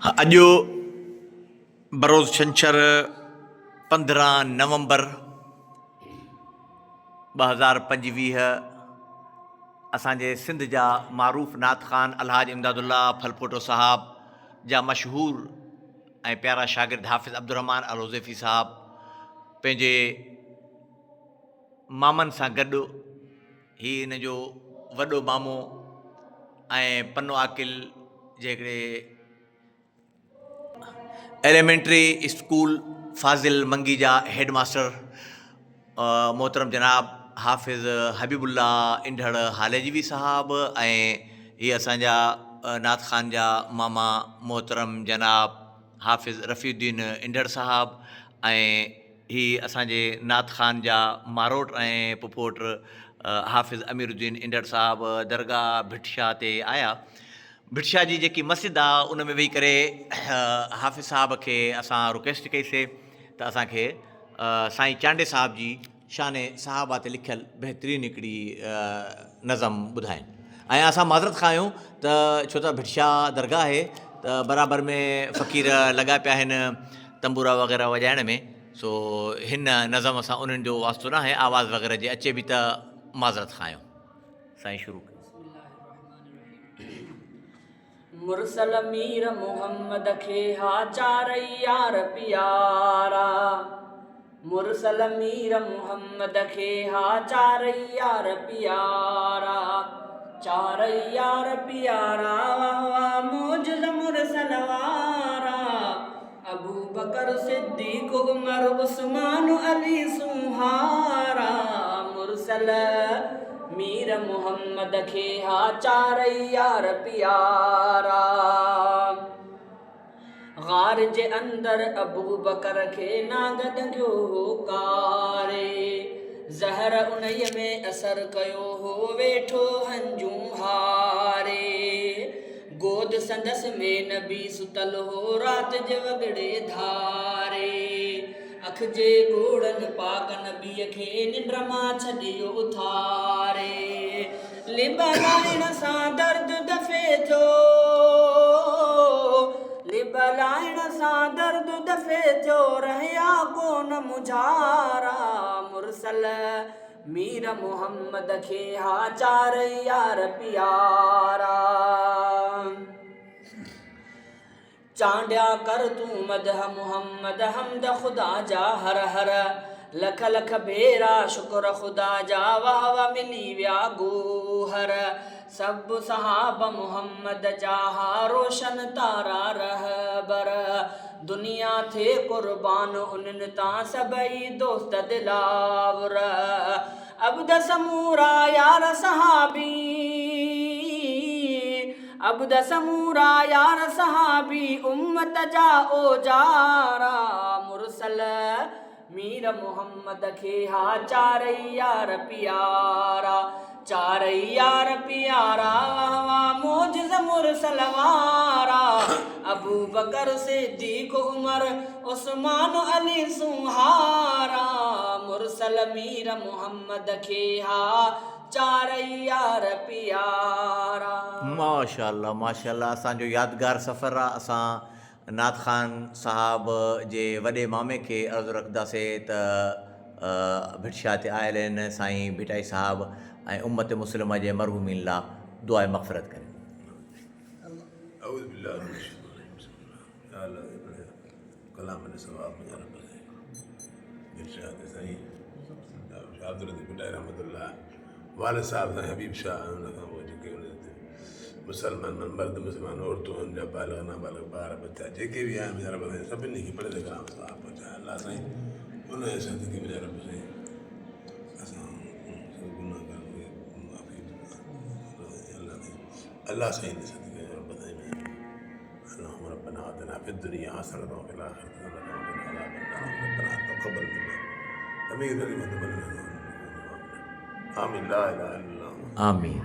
अॼु बरोज़ छंछर 15 नवंबर 2025 असांजे सिंध जा मारूफ़ नात ख़ान अलहाज इमदादुल्ला फलपोटो साहब जा मशहूर ऐं प्यारा शागिर्द हाफ़िज़ अब्दुर्रहमान अल हुज़ैफ़ी साहब पंहिंजे मामनि सां गॾु ही हिन जो वॾो मामो ऐं पन्नो आकिल जेकॾहिं एलिमेंट्री स्कूल फ़ाज़िल मंगी जा हेड मास्टर मोहतरम जनाब हाफ़िज़ हबीबुल्ला इंढड़ हालेजवी साहब ऐं हीअ असांजा नात ख़ान जा मामा मोहतरम जनाब हाफ़िज़ रफ़ीउद्दीन इंढड़ साहब ऐं हीअ असांजे नात ख़ान जा मारोट ऐं पुफोट हाफ़िज़ अमीरुद्दीन इंढड़ साहब दरगाह भिटशा ते आया। भिटशा जी जेकी मस्जिद आहे उन में वेही करे हाफ़िज़ साहब खे असां रिक्वेस्ट कईसीं त असांखे साईं चांडे साहब जी शान सहाबा ते लिखियलु बहितरीनु हिकिड़ी नज़म ॿुधाइनि ऐं असां माज़रत खां आहियूं त छो त भिटशा दरगाह आहे त बराबरि में फ़क़ीर लॻा पिया आहिनि तंबूरा वग़ैरह वॼाइण में, सो हिन नज़म सां उन्हनि जो वास्तो न आहे, आवाज़ वग़ैरह जे अचे बि त माज़रत खां आहियूं। साईं शुरू कयो। मुरसल मीर मोहम्मद खे हा चारई यार प्यारा, मुरसल मीर मोहम्मद खे हा चारई यार प्यारा, चारई यार प्यारा वाह वाह मौजूद मुरसल वारा, अबू बकर सिद्दीक़ उमर उस्मान अली सुहारा, मुरसल मीर मोहम्मद खे हा चारई यार प्यारा, गार जे अंदर अबू बकर खे नाग ॾंगियो हो कारे, ज़हर उन्हीअ में असर कयो हो वेठो हंजूं हारे, गोद संदस में नबी सुतल हो रात जे वगड़े धारे, अख जे गोड़नि पाक नबीअ खे निंड मां छॾियो उथारे, लिबलाइण सां दर्द दफ़े जो, लिबलाइण सां दर्द दफ़े जो रहिया कोन मुझारा, मुरसल मीर मोहम्मद खे हा चारई यार प्यारा, चांडिया कर तूं मदह मुहम्मद हमद खुदा जा हर हर, लख लख भेरा शुक्र खुदा जा वाह वाह मिली विया गोहर, सब सहाब मुहम्मद जा हा रोशन तारा रहबर, दुनिया थे कुर्बान उन्हनि तां सभई दोस्त दिलावर, अब्द समूरा यार सहाबी, अब्द समूरा यार सहाबी उम्मत जा ओजारा, मुरसल मीर मोहम्मद खे हा चारई यार प्यारा, चारई यार प्यारा वाह वाह मौजिज़ मुरसल वारा, अबू बकर सिद्दीक़ उमर उस्मान अली सुहारा, मुरसल मीर मोहम्मद खे हा चारई यार प्यारा। माशाअल्लाह माशाअल्लाह, असांजो यादगार सफ़र आहे। असां नात ख़ान साहब जे वॾे मामे खे अर्ज़ु रखंदासीं त भिटशा ते आयल आहिनि साईं भिटाई साहब ऐं उम्मत मुस्लिमा जे मरहूमीन लाइ दुआ मग़फ़िरत कनि। वालिद साहब सां हबीब शाह उन खां पोइ जेके मुसलमान मर्द मुसलमान औरतूं जा बालग नाबालग ॿार बच्चा जेके बि आहिनि रब साईं सभिनी खे पढ़े लिखा साहब पहुचाए अलाह साईं उन जे सदके में रब साईं असां गुनाहगार खे माफ़ी अलाह साईं जे सदके रब साईं اللهم ربنا آتنا في الدنيا حسنة وفي الآخرة حسنة وقنا عذاب النار ربنا تقبل منا آمين لا إله إلا الله آمين.